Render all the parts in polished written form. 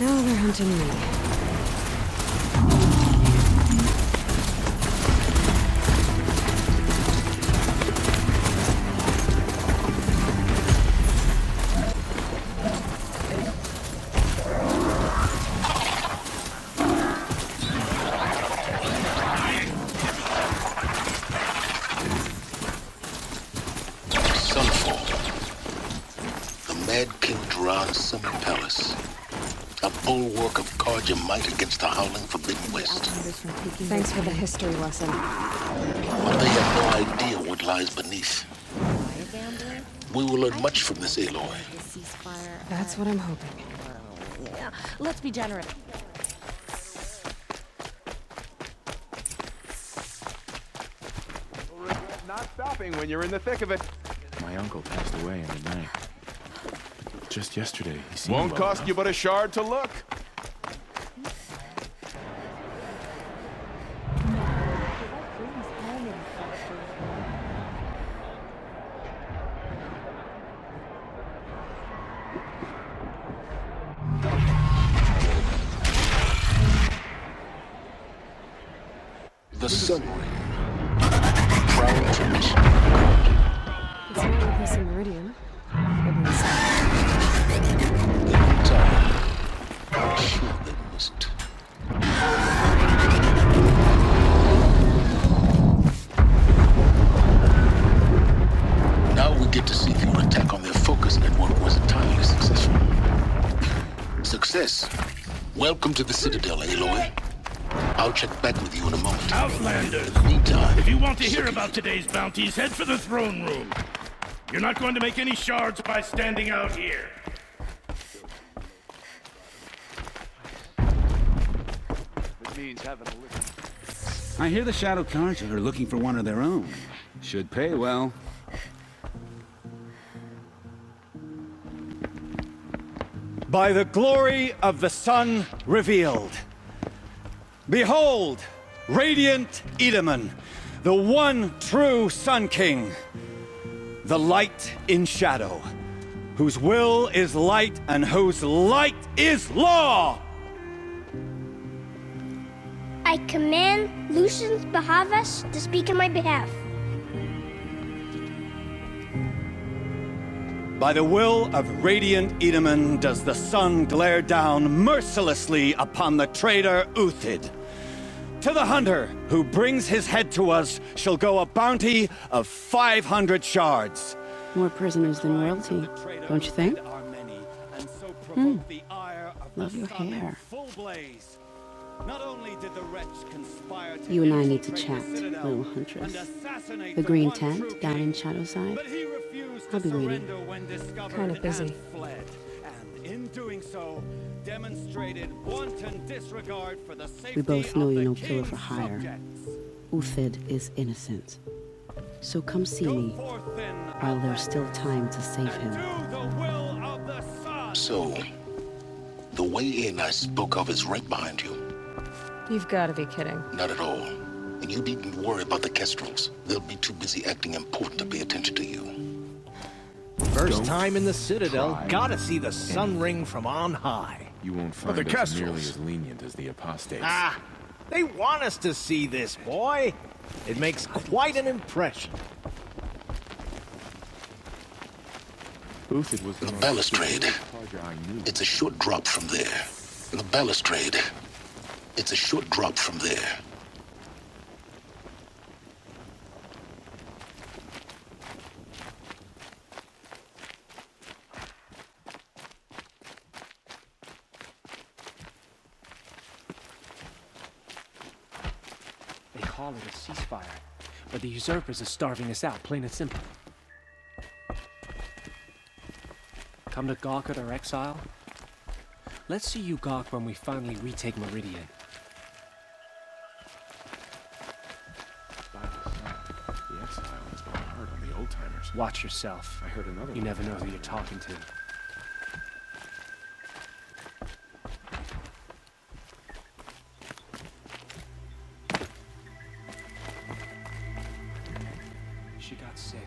Now they're hunting me. Bulwark of guard your might against the howling forbidden west. Thanks for the history lesson. But they have no idea what lies beneath. We will learn much from this Aloy. That's what I'm hoping. Yeah, let's be generous. You'll regret not stopping when you're in the thick of it. My uncle passed away in the night. Just yesterday, he seemed Won't well cost enough. you but a shard to look. The sun ring. Crown formation. It's not like this in Meridian. Everyone's I'm sure they must. Now we get to see if your attack on their focus network was entirely successful. Success. Welcome to the Citadel, Aloy. I'll check back with you in a moment. Outlanders! Meantime, If you want to hear about today's bounties, head for the throne room. You're not going to make any shards by standing out here. It means having a little. I hear the Shadow Cards are looking for one of their own. Should pay well. By the glory of the sun revealed. Behold, radiant Edaman, the one true Sun King, the light in shadow, whose will is light and whose light is law! I command Lucius Bahavas to speak in my behalf. By the will of radiant Edaman does the sun glare down mercilessly upon the traitor Uthid. To the hunter who brings his head to us shall go a bounty of 500 shards. More prisoners than royalty, don't you think? Love your hair. Not only did the wretch conspire to You and I use need to the chat, Citadel little huntress. and assassinate The green one tent true down in king, Shadowside? but he refused I'll to be waiting. surrender when discovered Kinda busy. and fled. And in doing so, demonstrated wanton disregard for the safety We both know of you're the no killer king's for hire. subjects. Uthid is innocent. So come see Go me forth then, while there's still time to save and him. do the will of the sun. So, the way in I spoke of is right behind you. You've got to be kidding. Not at all. And you needn't worry about the Kestrels. They'll be too busy acting important to pay attention to you. First Don't time in the Citadel, try gotta see the sun ring from on high. You won't find the us Kestrels. nearly as lenient as the apostates. Ah, they want us to see this, boy. It makes quite an impression. Uthid was the The most balustrade. superior Carja I knew. It's a short drop from there. The balustrade. It's a short drop from there. They call it a ceasefire, but the usurpers are starving us out, plain and simple. Come to gawk at our exile? Let's see you gawk when we finally retake Meridian. By the sun, the exile has been hard on the old-timers. Watch yourself. I heard another You one. never know who you're talking to. She got sick,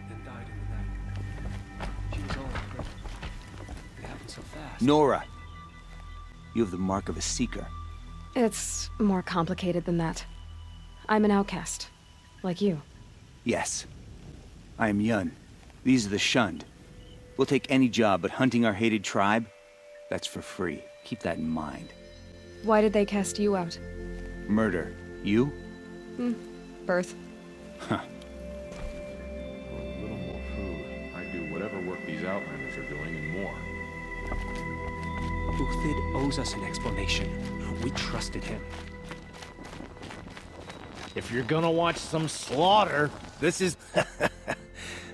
then died in the night. She was all in prison. It happened so fast. Nora, you have the mark of a seeker. It's more complicated than that. I'm an outcast. Like you. Yes. I am Yun. These are the shunned. We'll take any job, but hunting our hated tribe, that's for free. Keep that in mind. Why did they cast you out? Murder. You? Birth. For a little more food, I'd do whatever work these outlanders are doing and more. Uthid owes us an explanation. We trusted him. If you're gonna watch some slaughter, this is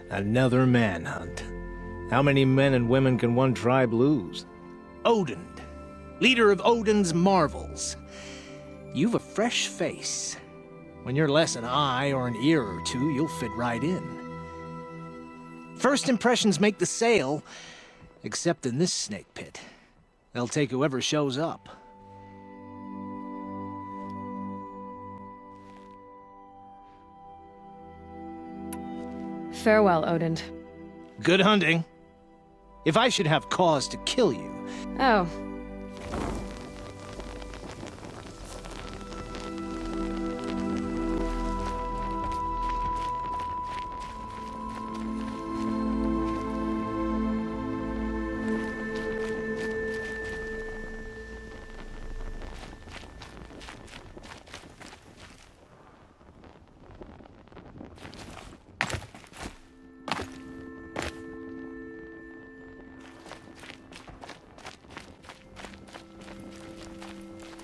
another manhunt. How many men and women can one tribe lose? Odin, leader of Odin's marvels. You've a fresh face. When you're less an eye or an ear or two, you'll fit right in. First impressions make the sale, except in this snake pit. They'll take whoever shows up. Farewell, Odin. Good hunting. If I should have cause to kill you... Oh.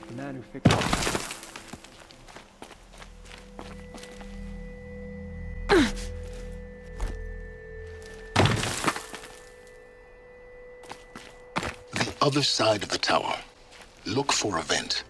The man who fixed it. The other side of the tower. Look for a vent.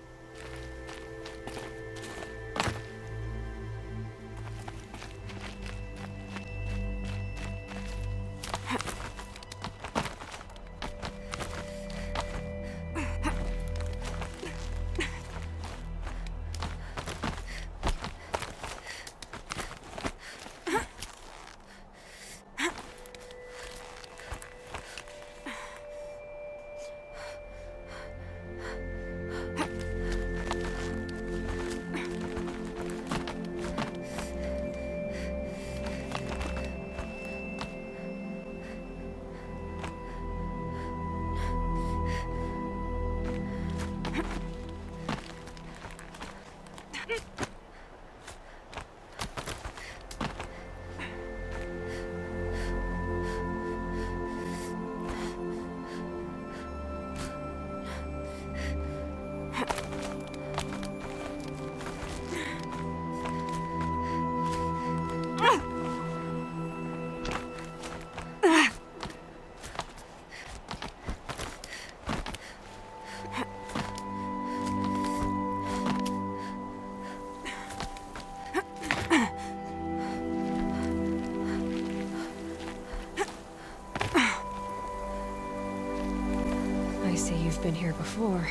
I see you've been here before.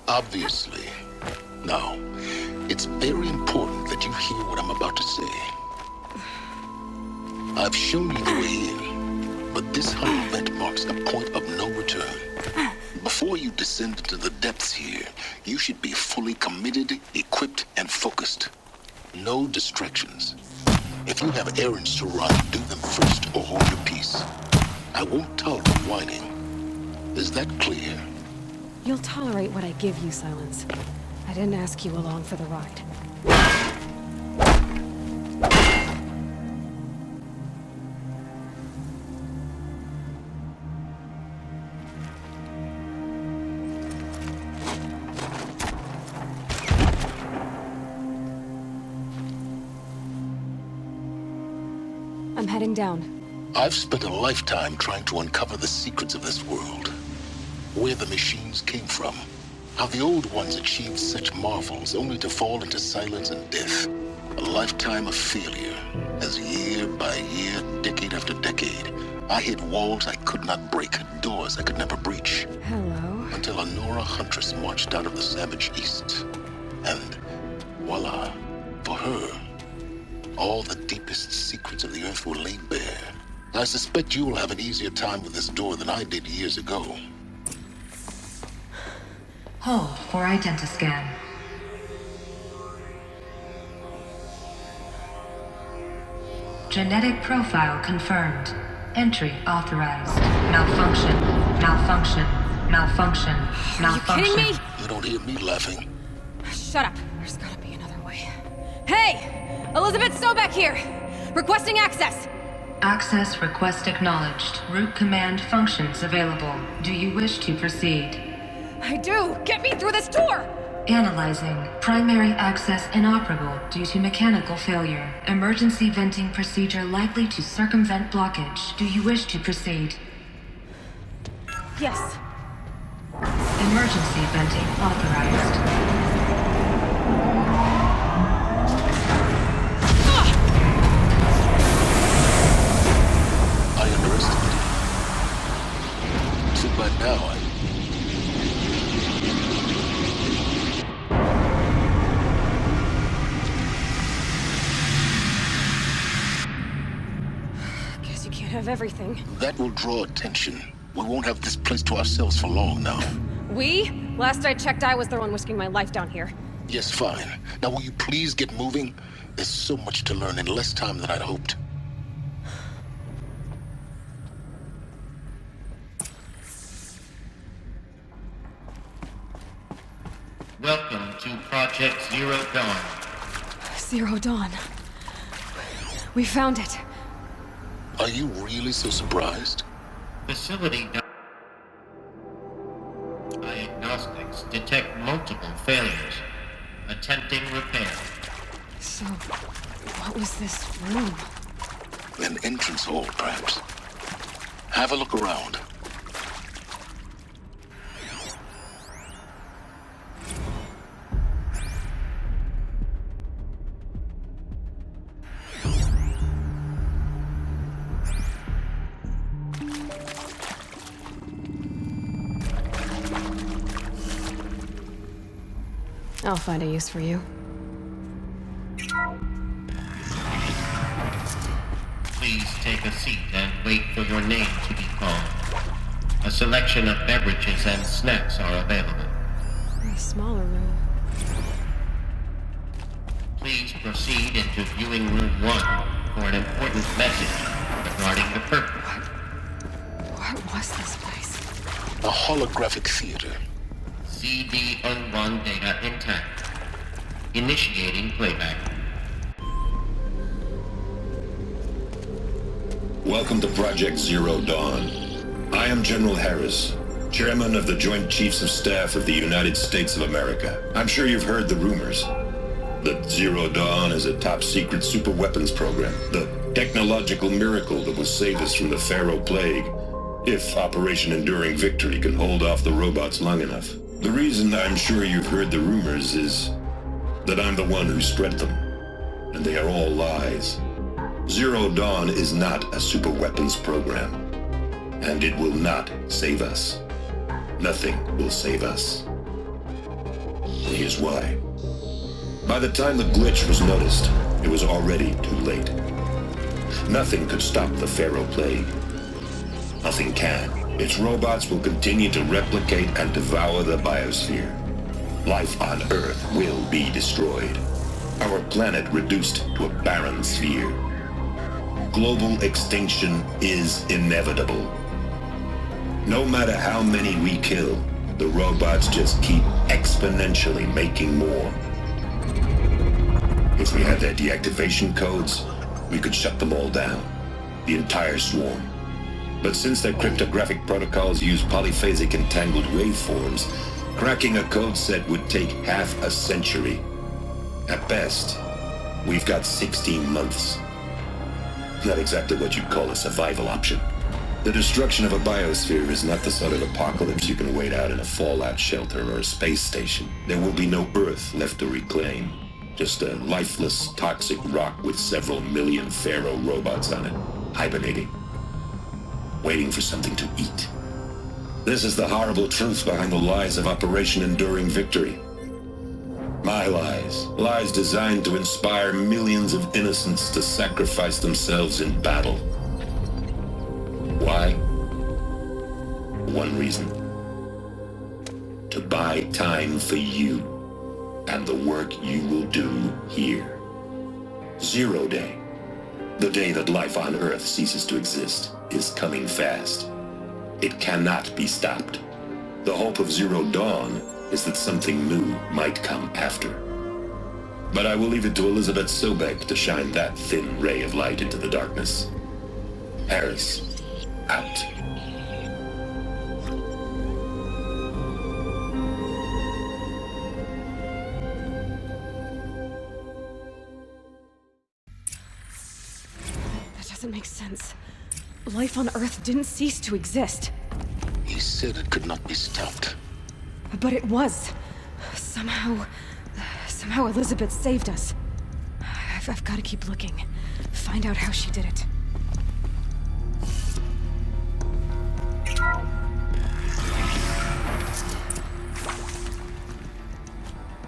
Obviously. Now, it's very important that you hear what I'm about to say. I've shown you the way in, but this humble vent marks a point of no return. Before you descend into the depths here, you should be fully committed, equipped, and focused. No distractions. If you have errands to run, do them first or hold your peace. I won't tolerate whining. Is that clear? You'll tolerate what I give you, Silence. I didn't ask you along for the ride. I'm heading down. I've spent a lifetime trying to uncover the secrets of this world. Where the machines came from. How the old ones achieved such marvels only to fall into silence and death. A lifetime of failure, as year by year, decade after decade, I hit walls I could not break, doors I could never breach. Hello. Until a Nora huntress marched out of the savage east. And voila, for her, all the deepest secrets of the earth were laid bare. I suspect you will have an easier time with this door than I did years ago. Hold for identiscan. Genetic profile confirmed. Entry authorized. Malfunction. Malfunction. Malfunction. Malfunction. Are you kidding me? You don't hear me laughing. Shut up. There's gotta be another way. Hey! Elizabeth Sobeck here! Requesting access! Access request acknowledged. Root command functions available. Do you wish to proceed? I do! Get me through this door! Analyzing. Primary access inoperable due to mechanical failure. Emergency venting procedure likely to circumvent blockage. Do you wish to proceed? Yes. Emergency venting authorized. I underestimated. So by now, Guess you can't have everything. that will draw attention. We won't have this place to ourselves for long now. We? Last I checked, I was the one risking my life down here. Yes, fine. Now will you please get moving? There's so much to learn in less time than I'd hoped. Welcome to Project Zero Dawn. Zero Dawn. We found it. Are you really so surprised? Facility diagnostics detect multiple failures. Attempting repair. So, what was this room? An entrance hall, perhaps. Have a look around. I'll find a use for you. Please take a seat and wait for your name to be called. A selection of beverages and snacks are available. A smaller room. Please proceed into viewing room 1 for an important message regarding the purpose. What was this place? A holographic theater. CD01 data intact. Initiating playback. Welcome to Project Zero Dawn. I am General Harris, Chairman of the Joint Chiefs of Staff of the United States of America. I'm sure you've heard the rumors that Zero Dawn is a top-secret superweapons program, the technological miracle that will save us from the Pharaoh Plague, if Operation Enduring Victory can hold off the robots long enough. The reason I'm sure you've heard the rumors is that I'm the one who spread them, and they are all lies. Zero Dawn is not a superweapons program, and it will not save us. Nothing will save us. And here's why. By the time the glitch was noticed, it was already too late. Nothing could stop the Pharaoh Plague. Nothing can. Its robots will continue to replicate and devour the biosphere. Life on Earth will be destroyed. Our planet reduced to a barren sphere. Global extinction is inevitable. No matter how many we kill, the robots just keep exponentially making more. If we had their deactivation codes, we could shut them all down. The entire swarm. But since their cryptographic protocols use polyphasic entangled waveforms, cracking a code set would take half a century. At best, we've got 16 months. Not exactly what you'd call a survival option. The destruction of a biosphere is not the sort of apocalypse you can wait out in a fallout shelter or a space station. There will be no Earth left to reclaim. Just a lifeless, toxic rock with several million Pharaoh robots on it, hibernating. Waiting for something to eat. This is the horrible truth behind the lies of Operation Enduring Victory. My lies. Lies designed to inspire millions of innocents to sacrifice themselves in battle. Why? One reason. To buy time for you and the work you will do here. Zero Day. The day that life on Earth ceases to exist is coming fast. It cannot be stopped. The hope of Zero Dawn is that something new might come after. But I will leave it to Elizabeth Sobek to shine that thin ray of light into the darkness. Harris, out. That doesn't make sense. Life on Earth didn't cease to exist. He said it could not be stopped. But it was. Somehow Elizabeth saved us. I've got to keep looking. Find out how she did it.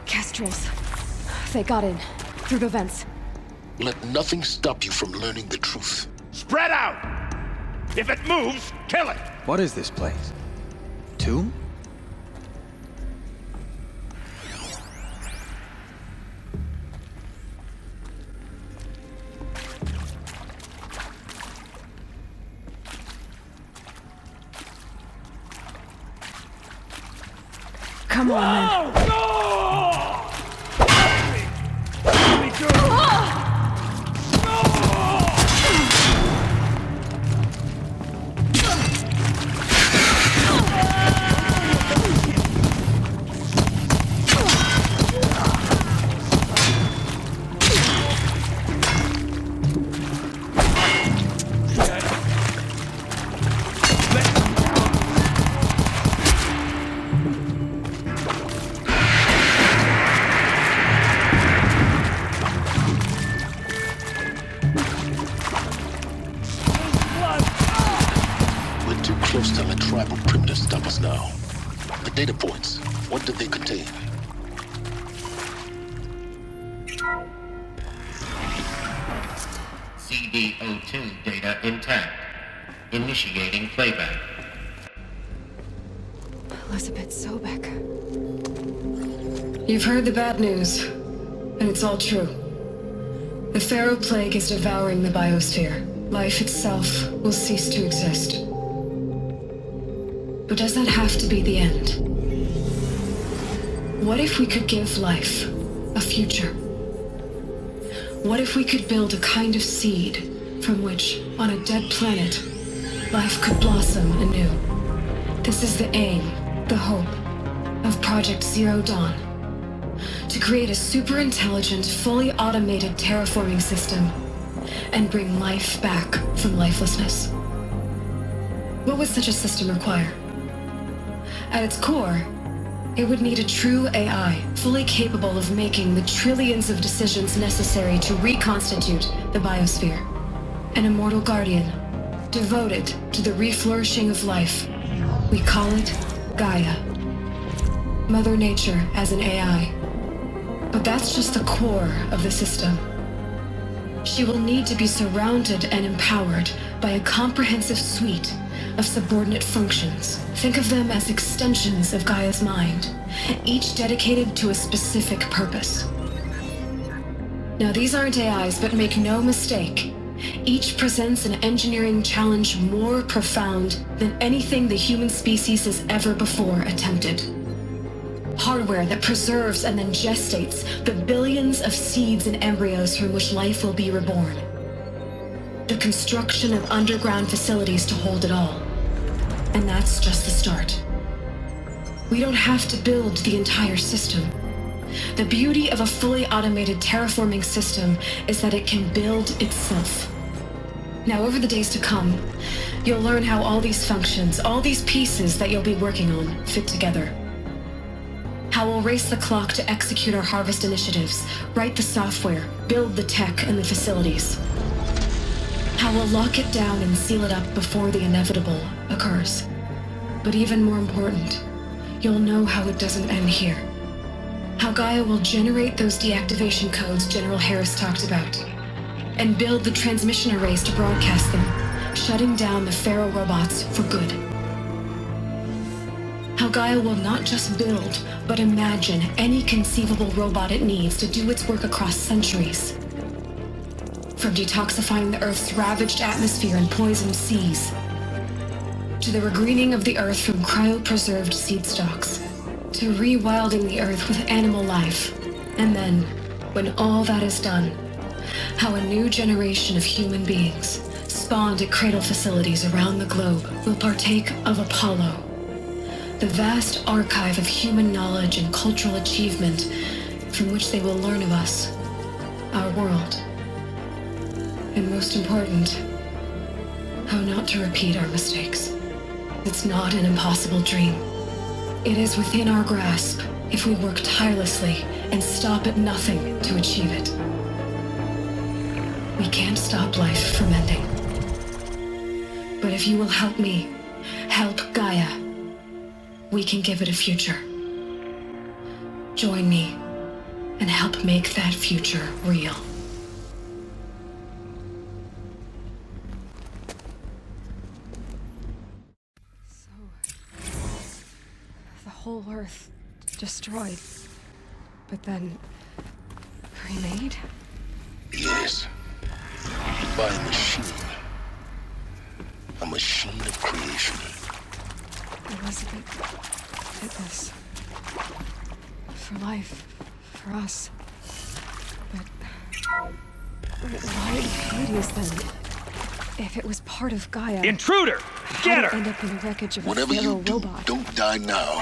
Kestrels. They got in. Through the vents. Let nothing stop you from learning the truth. Spread out! If it moves, kill it! What is this place? Tomb? Come on, man. Close to let tribal primitives stop us now. The data points, what did they contain? CD02 data intact. Initiating playback. Elizabeth Sobek. You've heard the bad news, and it's all true. The Pharaoh Plague is devouring the biosphere. Life itself will cease to exist. But does that have to be the end? What if we could give life a future? What if we could build a kind of seed from which, on a dead planet, life could blossom anew? This is the aim, the hope, of Project Zero Dawn. To create a super-intelligent, fully automated terraforming system and bring life back from lifelessness. What would such a system require? At its core, it would need a true AI, fully capable of making the trillions of decisions necessary to reconstitute the biosphere. An immortal guardian, devoted to the reflourishing of life. We call it Gaia. Mother Nature as an AI. But that's just the core of the system. She will need to be surrounded and empowered by a comprehensive suite of subordinate functions. Think of them as extensions of Gaia's mind, each dedicated to a specific purpose. Now, these aren't AIs, but make no mistake, each presents an engineering challenge more profound than anything the human species has ever before attempted. Hardware that preserves and then gestates the billions of seeds and embryos from which life will be reborn. The construction of underground facilities to hold it all. And that's just the start. We don't have to build the entire system. The beauty of a fully automated terraforming system is that it can build itself. Now, over the days to come, you'll learn how all these functions, all these pieces that you'll be working on, fit together. How we'll race the clock to execute our harvest initiatives, write the software, build the tech and the facilities. How we'll lock it down and seal it up before the inevitable occurs. But even more important, you'll know how it doesn't end here. How Gaia will generate those deactivation codes General Harris talked about, and build the transmission arrays to broadcast them, shutting down the Pharaoh robots for good. How Gaia will not just build, but imagine any conceivable robot it needs to do its work across centuries. From detoxifying the Earth's ravaged atmosphere and poisoned seas, to the regreening of the Earth from cryopreserved seed stalks, to rewilding the Earth with animal life. And then, when all that is done, how a new generation of human beings, spawned at cradle facilities around the globe, will partake of Apollo, the vast archive of human knowledge and cultural achievement from which they will learn of us, our world. And most important, how not to repeat our mistakes. It's not an impossible dream. It is within our grasp if we work tirelessly and stop at nothing to achieve it. We can't stop life from ending. But if you will help me, help Gaia, we can give it a future. Join me and help make that future real. The whole Earth destroyed, but then remade? Yes. By a machine. A machine of creation. Elizabeth did this. For life. For us. But why Hades then? If it was part of Gaia... Intruder! Get her! How did it end up in the wreckage of Whatever a feral you do, robot? don't die now.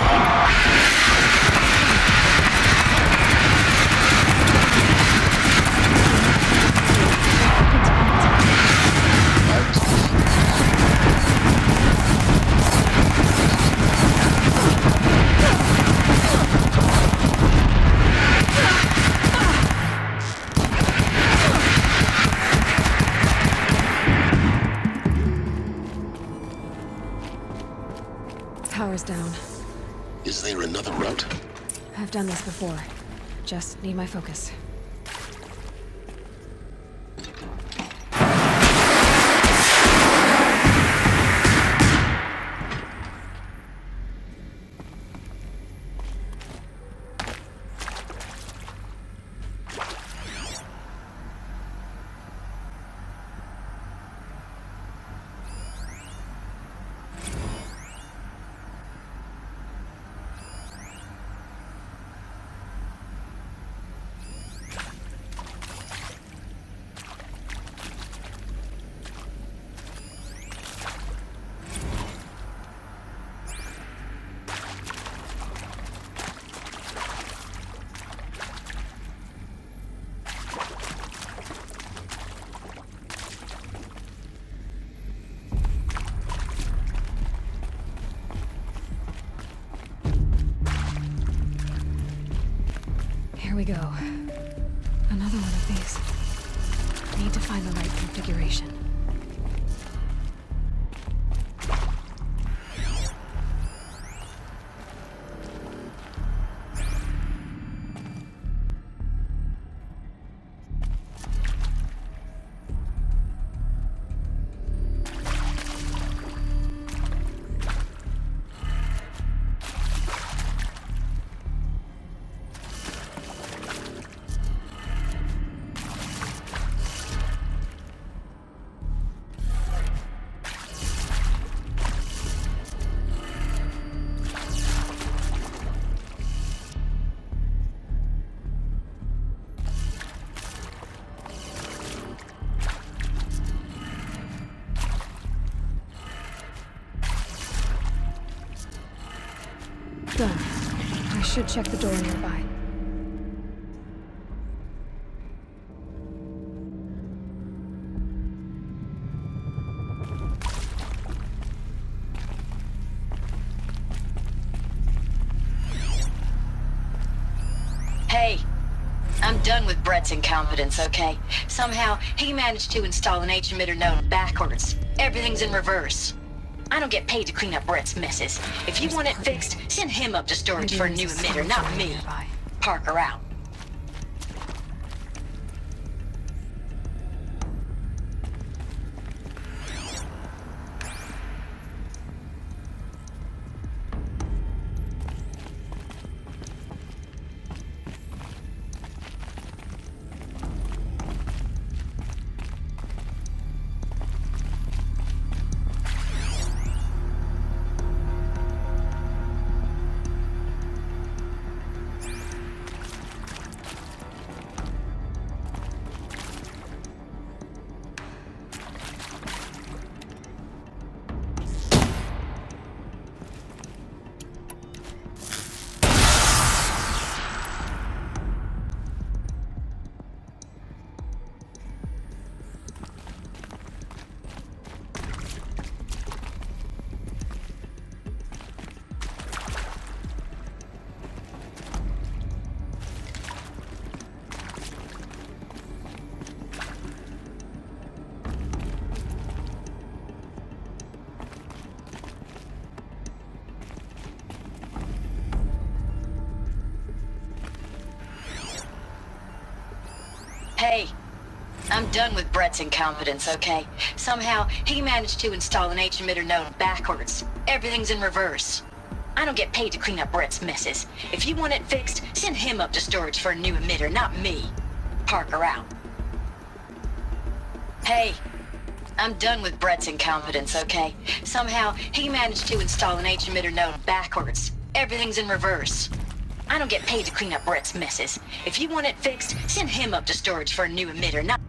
Power's down. Is there another route? I've done this before. Just need my focus. Here we go. Another one of these. Need to find the right configuration. Done. I should check the door nearby. Hey, I'm done with Brett's incompetence, okay? Somehow, he managed to install an H-emitter node backwards. Everything's in reverse. I don't get paid to clean up Brett's messes. If you want it fixed, send him up to storage for a new emitter, not me. Parker out. Hey, I'm done with Brett's incompetence, okay? Somehow, he managed to install an H-emitter node backwards. Everything's in reverse. I don't get paid to clean up Brett's messes. If you want it fixed, send him up to storage for a new emitter, not me. Parker out. Hey, I'm done with Brett's incompetence, okay? Somehow, he managed to install an H-emitter node backwards. Everything's in reverse. I don't get paid to clean up Brett's messes. If you want it fixed, send him up to storage for a new emitter, not...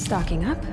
Stocking up.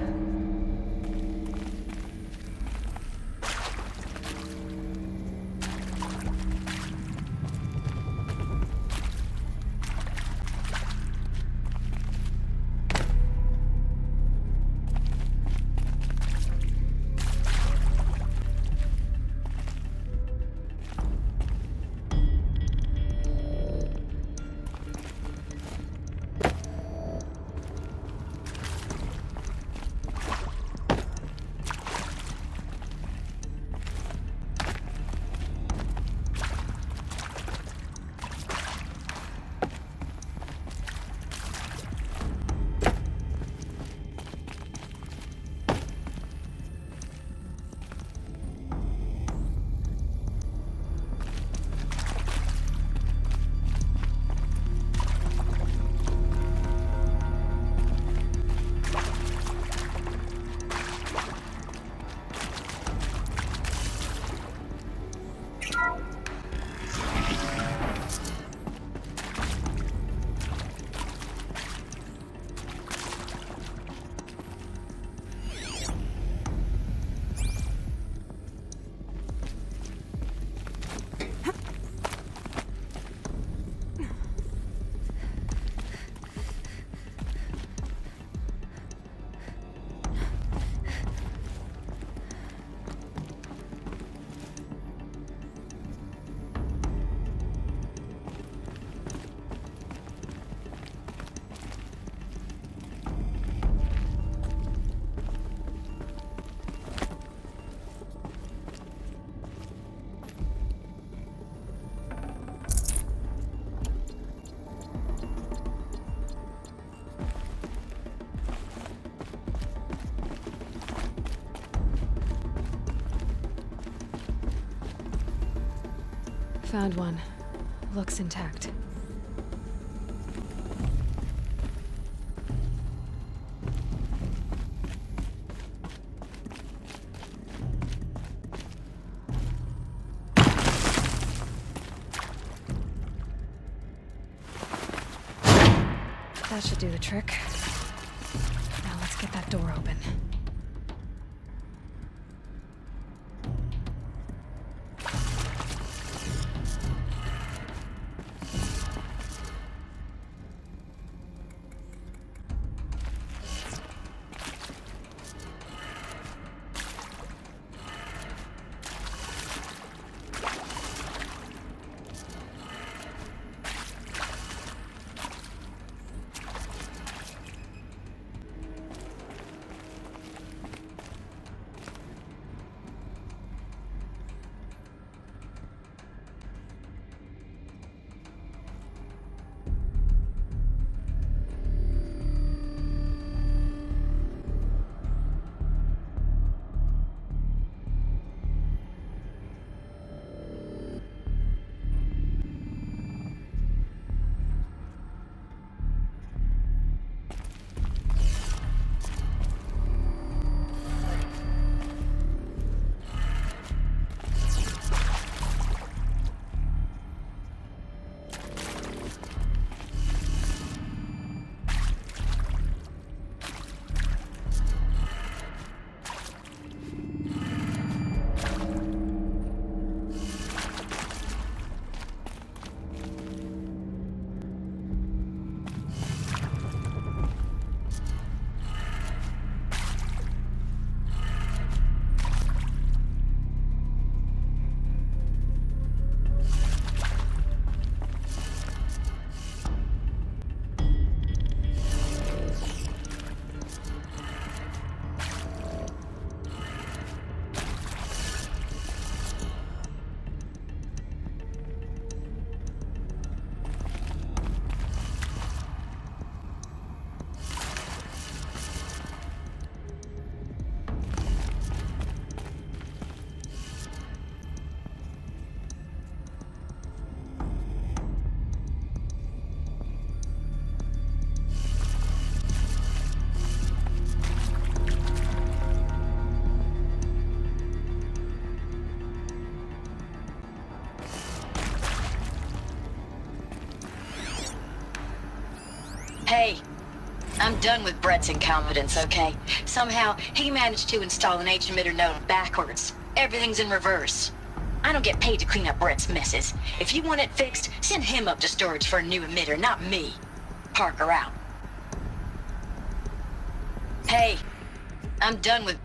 Found one. Looks intact. That should do the trick. Now let's get that door open. I'm done with Brett's incompetence, okay? Somehow, he managed to install an H-emitter node backwards. Everything's in reverse. I don't get paid to clean up Brett's messes. If you want it fixed, send him up to storage for a new emitter, not me. Parker out. Hey, I'm done with...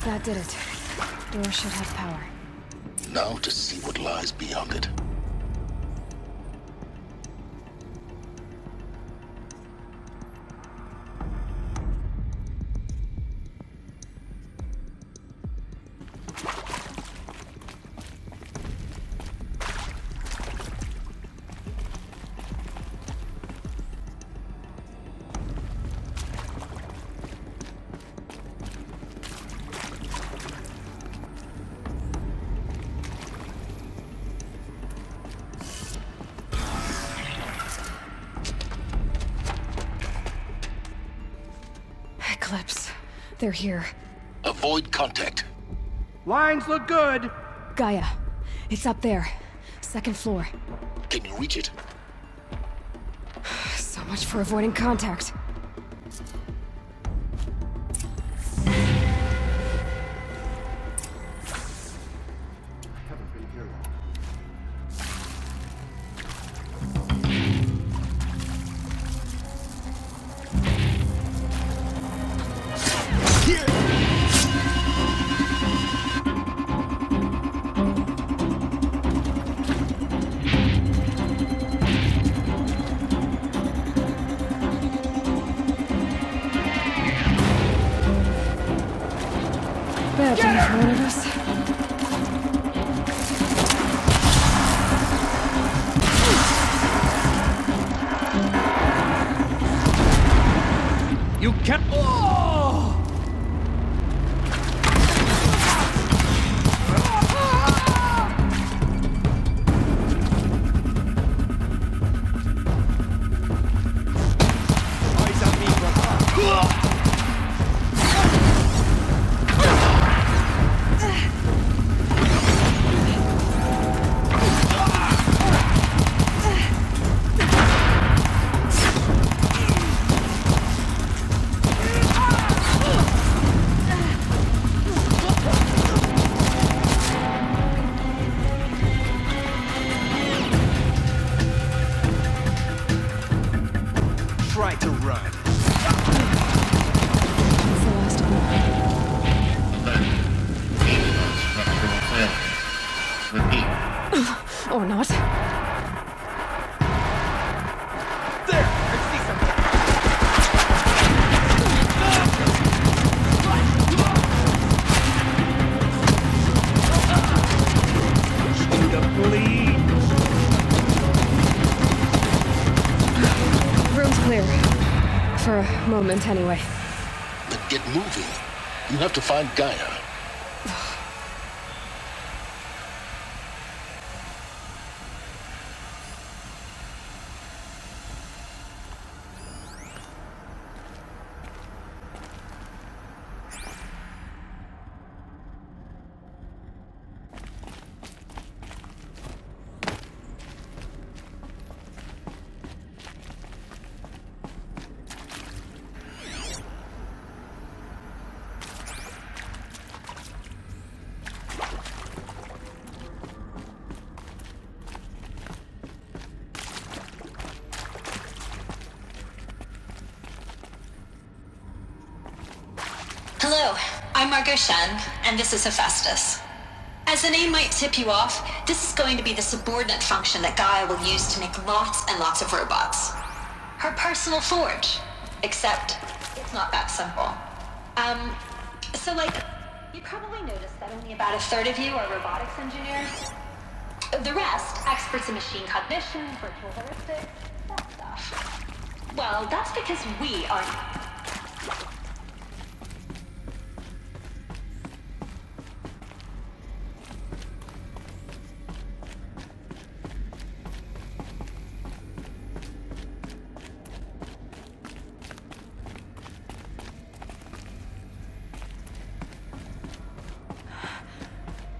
That did it. Door should have power. Now to see what lies beyond it. Eclipse. They're here. Avoid contact. Lines look good. Gaia. It's up there. Second floor. Can you reach it? So much for avoiding contact. Badger's one of us. You can't... Oh! Or not. There! I see something! Shoot up, bleed! Room's clear. For a moment, anyway. Then get moving. You have to find Gaia. Hello, I'm Margot Shen, and this is Hephaestus. As the name might tip you off, this is going to be the subordinate function that Gaia will use to make lots and lots of robots. Her personal forge. Except, it's not that simple. You probably noticed that only about a third of you are robotics engineers. The rest, experts in machine cognition, virtual heuristics, that stuff. Well, that's because we are...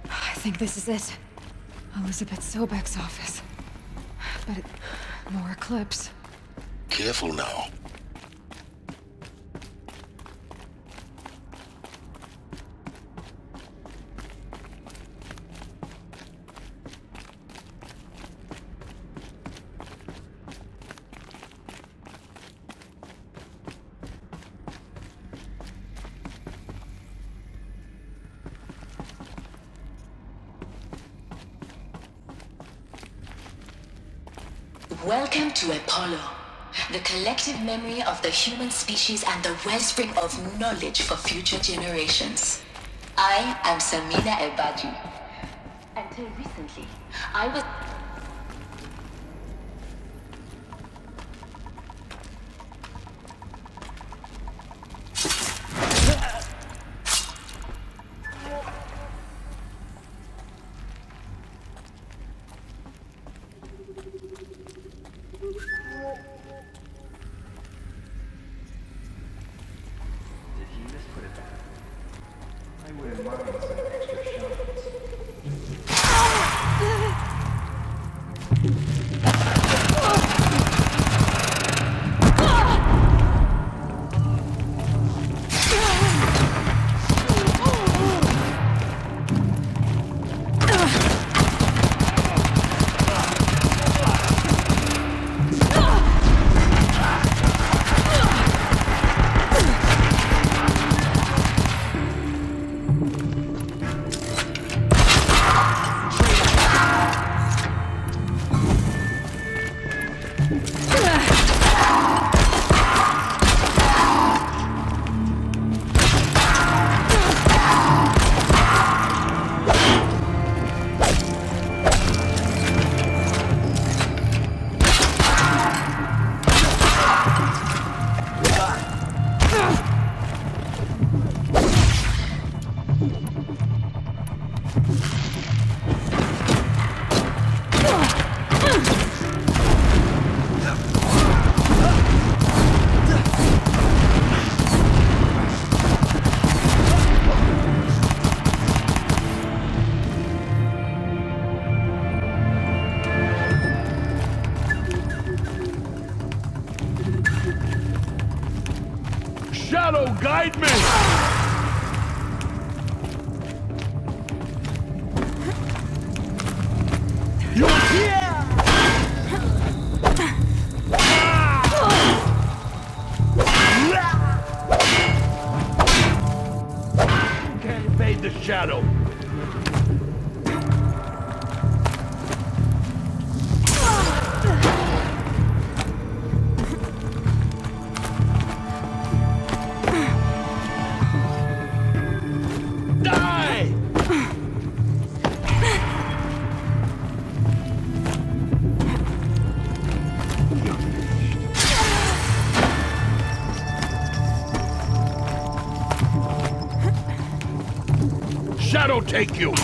I think this is it. Elizabeth Sobek's office. But more eclipse. Careful now. Welcome to Apollo, the collective memory of the human species and the wellspring of knowledge for future generations. I am Samina Ebaji. Until recently, I was... Shadow, guide me! You're here! You can't evade the shadow. take you. The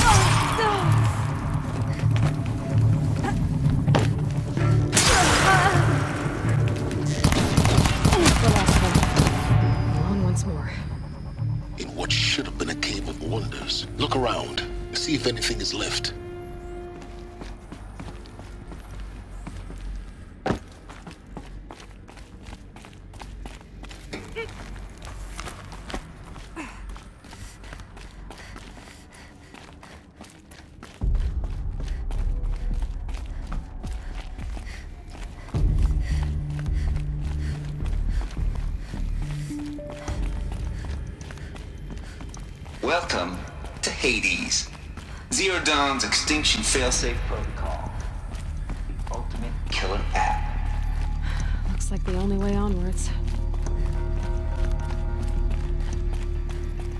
last one. On once more. In what should have been a cave of wonders. Look around. See if anything is left. Welcome to Hades. Zero Dawn's extinction failsafe protocol. The ultimate killer app. Looks like the only way onwards.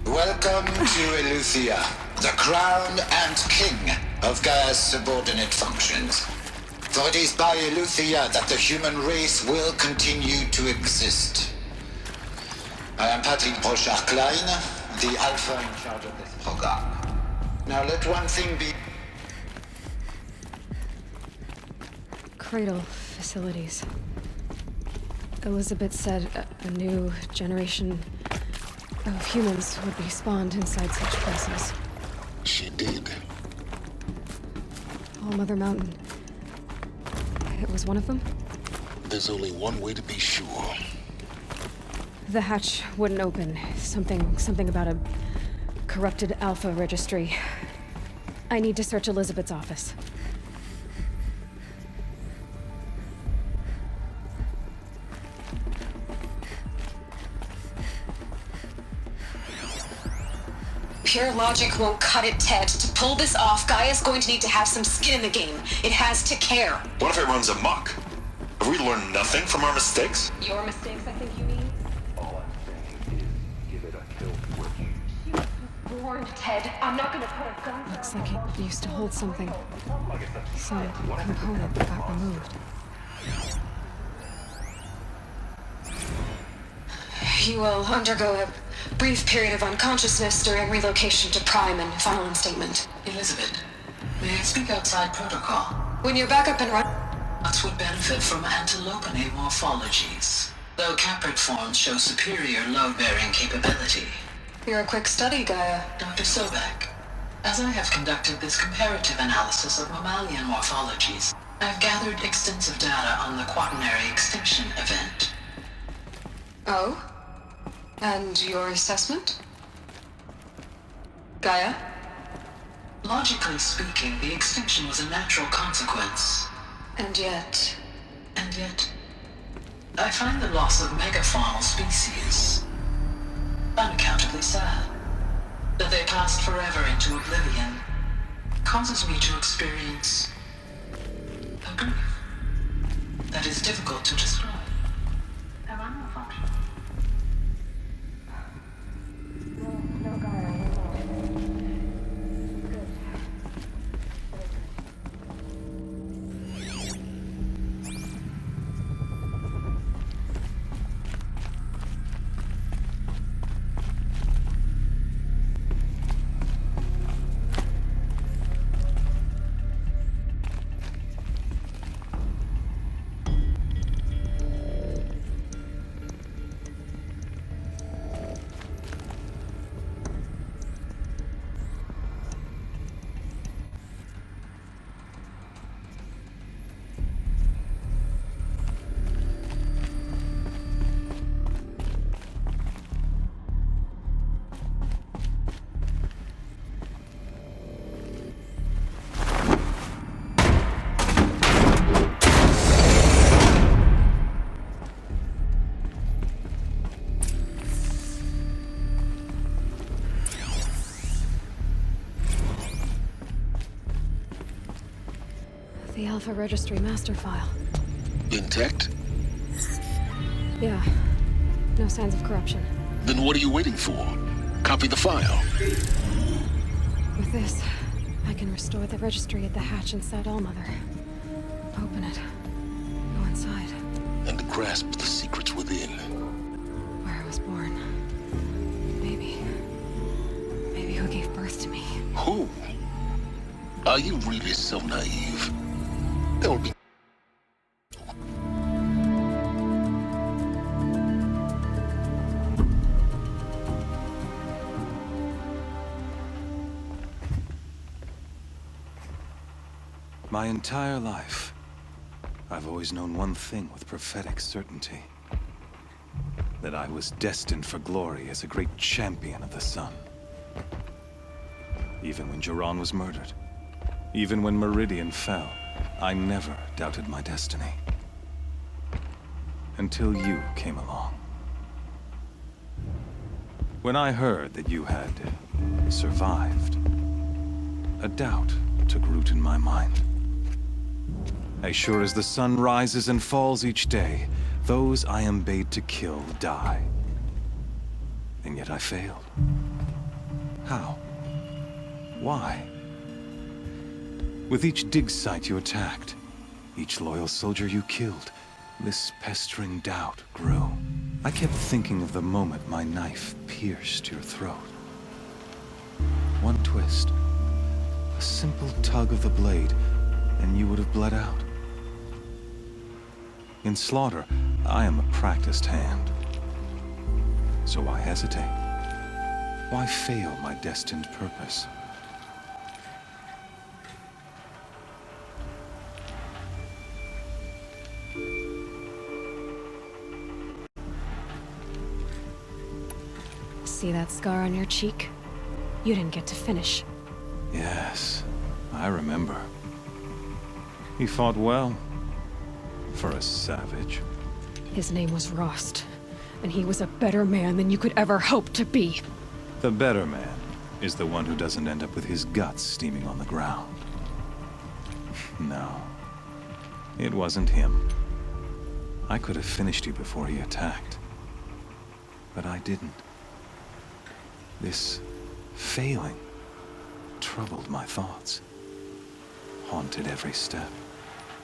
Welcome to Eleuthia, the crown and king of Gaia's subordinate functions. For it is by Eleuthia that the human race will continue to exist. I am Patrick Brochard-Klein, the Alpha in charge of this program. Now let one thing be... Cradle facilities. Elizabeth said a new generation of humans would be spawned inside such places. She did. All Mother Mountain. It was one of them? There's only one way to be sure. The hatch wouldn't open. Something about a corrupted Alpha registry. I need to search Elizabeth's office. Pure logic won't cut it, Ted. To pull this off, Gaia's going to need to have some skin in the game. It has to care. What if it runs amok? Have we learned nothing from our mistakes? Your mistakes, I think you mean? All I'm saying is, give it a kill switch. You warned, Ted. I'm not gonna put a gun. Looks like it used to hold something. Some component that got removed. You will undergo a brief period of unconsciousness during relocation to Prime and final instatement. Elizabeth, may I speak outside protocol? When you're back up and running, Lots would benefit from antilopinate morphologies, though caprid forms show superior load-bearing capability. You're a quick study, Gaia. Dr. Sobek, as I have conducted this comparative analysis of mammalian morphologies, I've gathered extensive data on the quaternary extinction event. Oh? And your assessment? Gaia? Logically speaking, the extinction was a natural consequence. And yet, I find the loss of megafaunal species unaccountably sad. That they passed forever into oblivion causes me to experience a grief that is difficult to describe. Am I malfunctioning? No, Gaia. The Alpha Registry master file. Intact? Yeah. No signs of corruption. Then what are you waiting for? Copy the file. With this, I can restore the registry at the hatch inside Allmother. Open it. Go inside. And grasp the secrets within. Where I was born. Maybe who gave birth to me. Who Who? Are you really so naive? There'll be... My entire life, I've always known one thing with prophetic certainty. That I was destined for glory as a great champion of the sun. Even when Jiran was murdered, even when Meridian fell, I never doubted my destiny. Until you came along. When I heard that you had survived, a doubt took root in my mind. As sure as the sun rises and falls each day, those I am bade to kill die. And yet I failed. How? Why? With each dig site you attacked, each loyal soldier you killed, this pestering doubt grew. I kept thinking of the moment my knife pierced your throat. One twist, a simple tug of the blade, and you would have bled out. In slaughter, I am a practiced hand. So why hesitate? Why fail my destined purpose? See that scar on your cheek? You didn't get to finish. Yes, I remember. He fought well. For a savage. His name was Rost, and he was a better man than you could ever hope to be. The better man is the one who doesn't end up with his guts steaming on the ground. No, it wasn't him. I could have finished you before he attacked. But I didn't. This failing troubled my thoughts, haunted every step.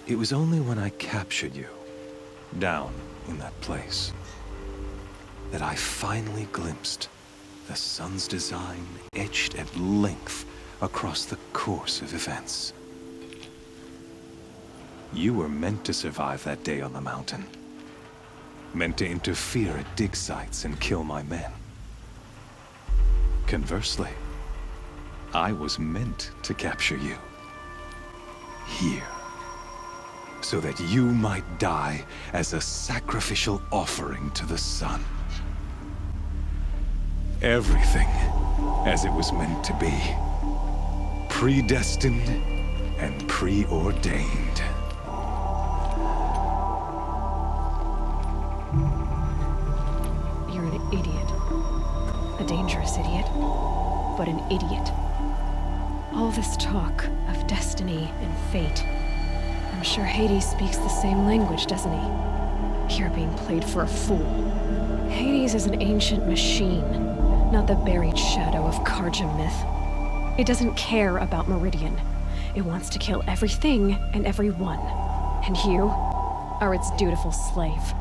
It was only when I captured you, down in that place, that I finally glimpsed the sun's design etched at length across the course of events. You were meant to survive that day on the mountain. Meant to interfere at dig sites and kill my men. Conversely, I was meant to capture you. Here. So that you might die as a sacrificial offering to the sun. Everything as it was meant to be. Predestined and preordained. You're an idiot. A dangerous idiot, but an idiot. All this talk of destiny and fate. I'm sure Hades speaks the same language, doesn't he? You're being played for a fool. Hades is an ancient machine, not the buried shadow of Karja myth. It doesn't care about Meridian. It wants to kill everything and everyone. And you are its dutiful slave.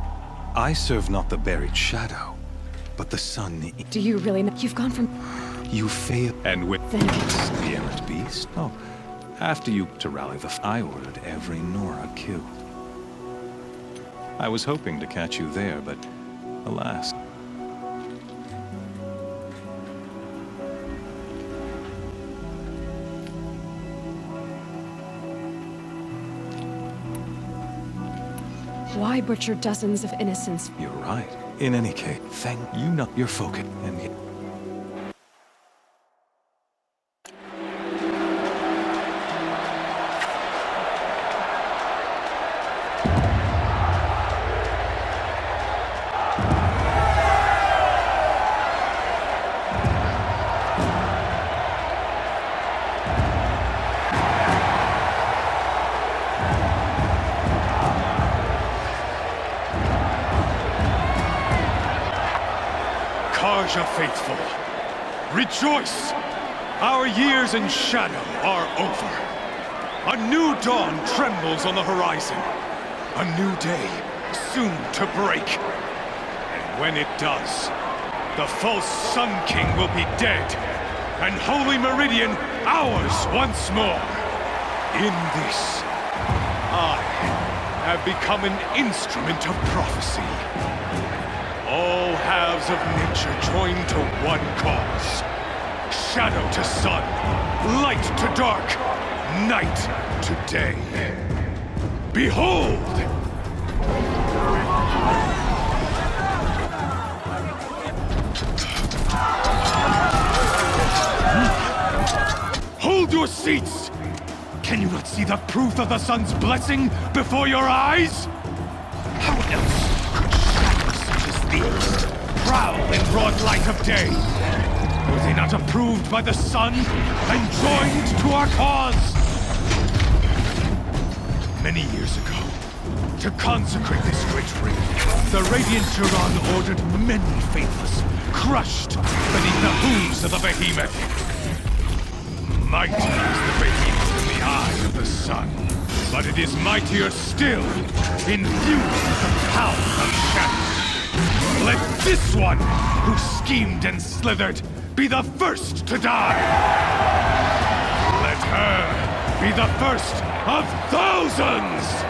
I serve not the buried shadow, but the sun. Do you really know? You've gone from... You fail, and with then the errant beast? Oh. After you to rally I ordered every Nora killed. I was hoping to catch you there, but alas. Why butcher dozens of innocents? You're right. In any case, thank you not your focus and Karja faithful, rejoice! Our years in shadow are over. A new dawn trembles on the horizon. A new day soon to break. And when it does, the false Sun King will be dead, and Holy Meridian ours once more. In this, I have become an instrument of prophecy. All halves of nature join to one cause. Shadow to sun, light to dark, night to day. Behold! Hold your seats! Can you not see the proof of the sun's blessing before your eyes? How else could shadows such as these prowl in broad light of day? Were they not approved by the sun and joined to our cause? Many years ago, to consecrate this great ring, the Radiant Turan ordered many faithless, crushed beneath the hooves of the behemoth. Mighty is the behemoth in the eye of the sun, but it is mightier still, infused with the power of shadow. Let this one, who schemed and slithered, be the first to die! Let her be the first of thousands!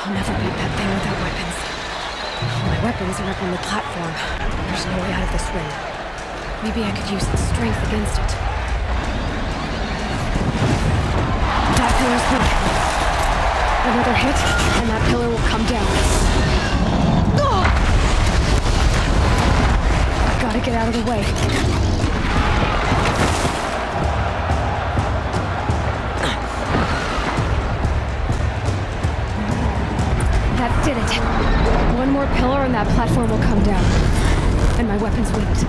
I'll never beat that thing without weapons. My weapons are up on the platform. There's no way out of this ring. Maybe I could use its strength against it. That pillar's weak. Another hit, and that pillar will come down. Gotta get out of the way. That did it. One more pillar and that platform will come down. And my weapons wouldn't.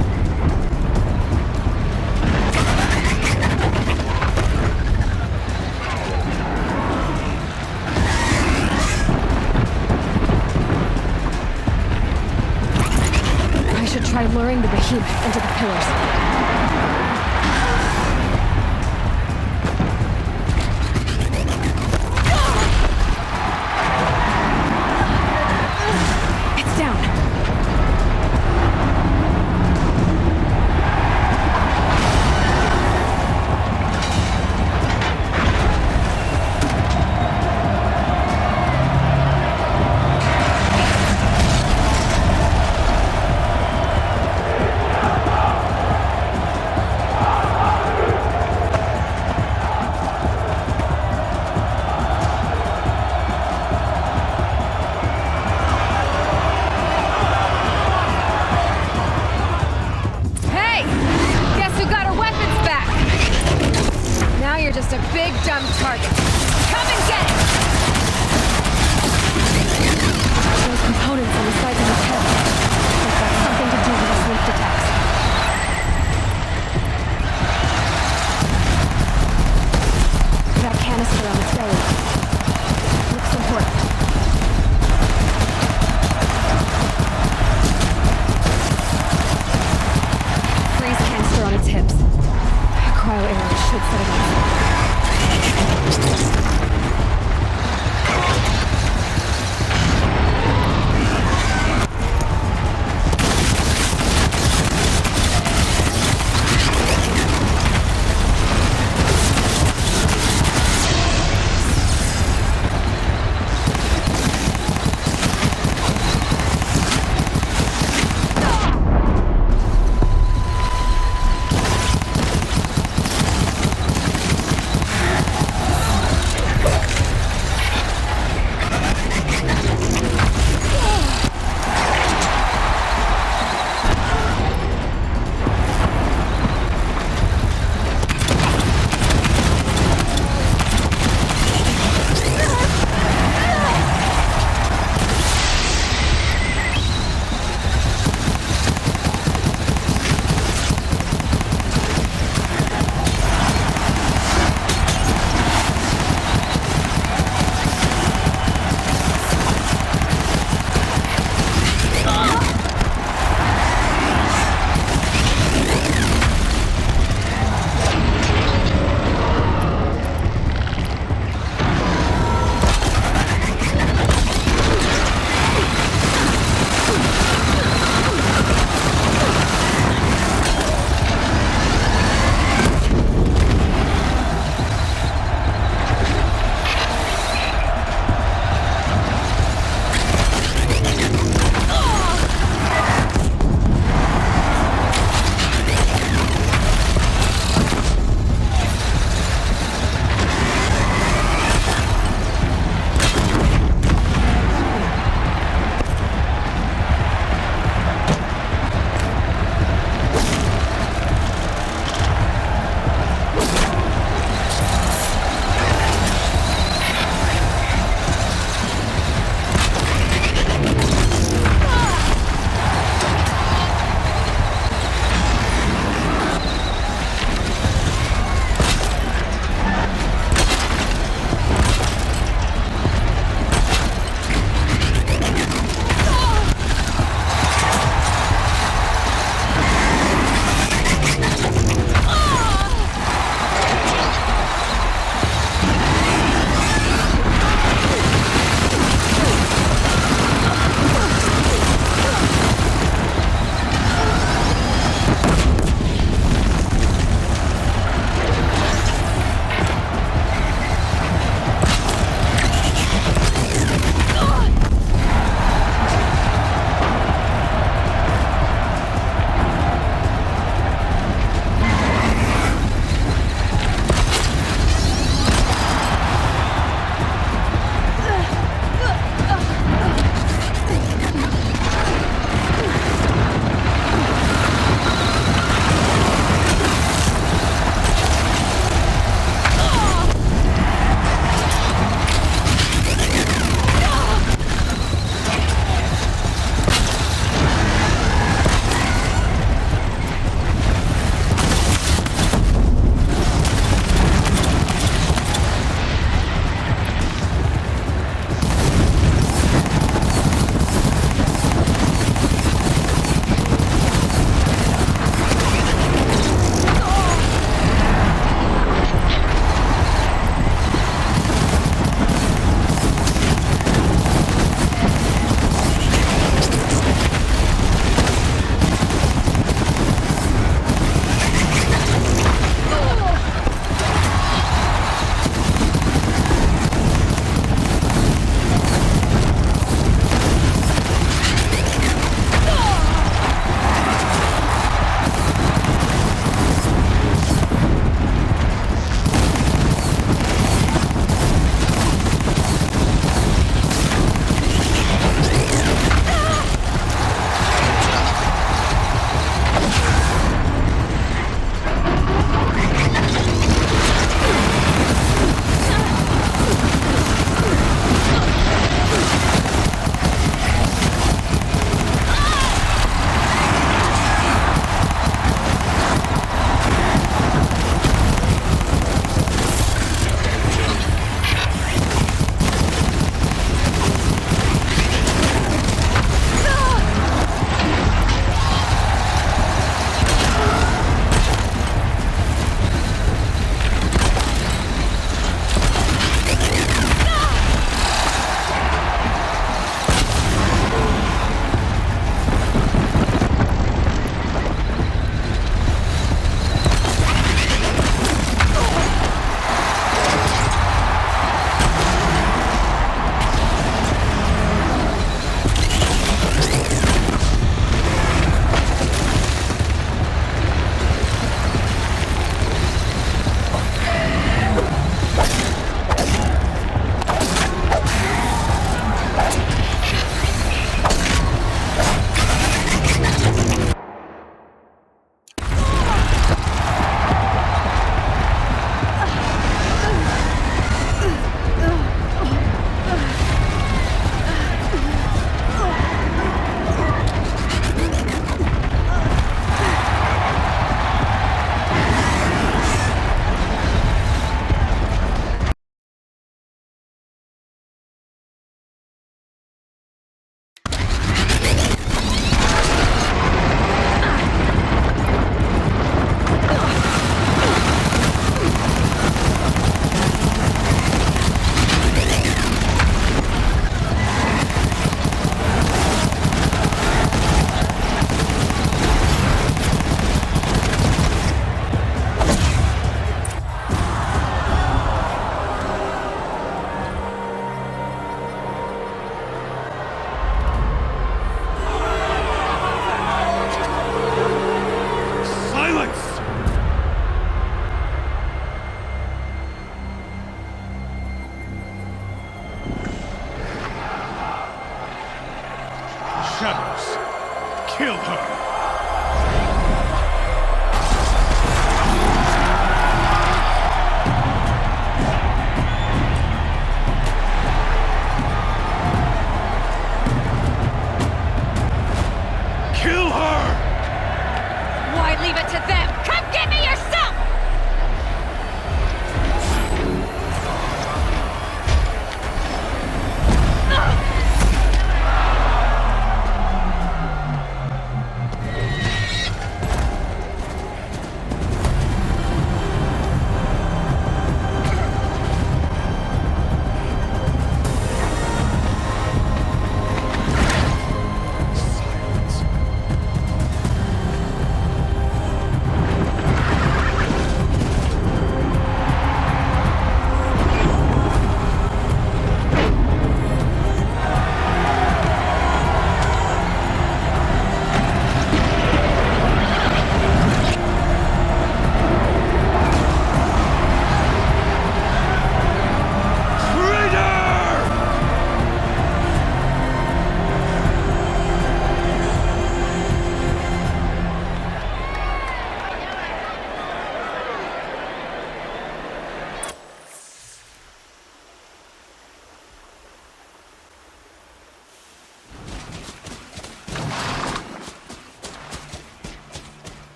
I should try luring the behemoth into the pillars.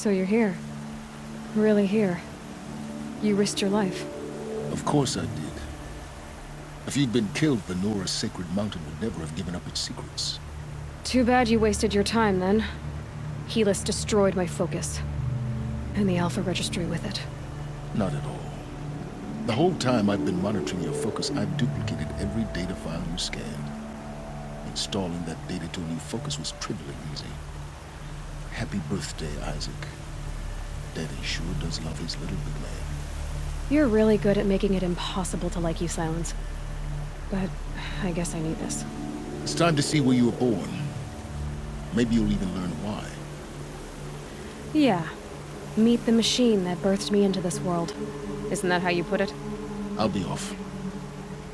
So you're here. Really here. You risked your life. Of course I did. If you'd been killed, the Nora's sacred mountain would never have given up its secrets. Too bad you wasted your time, then. Helis destroyed my focus. And the Alpha Registry with it. Not at all. The whole time I've been monitoring your focus, I've duplicated every data file you scanned. Installing that data to a new focus was trivially easy. Happy birthday, Isaac. Daddy sure does love his little big man. You're really good at making it impossible to like you, Silence. But I guess I need this. It's time to see where you were born. Maybe you'll even learn why. Yeah. Meet the machine that birthed me into this world. Isn't that how you put it? I'll be off.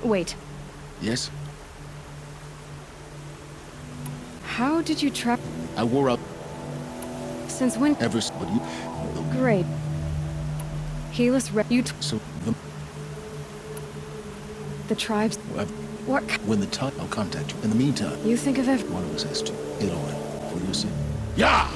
Wait. Yes? How did you trap... I wore out... Since when... Ever... But you... Great. Helis you... So... The tribes... What... When the time... I'll contact you. In the meantime... You think of One of us has to. Get on it. For your sake. Yeah!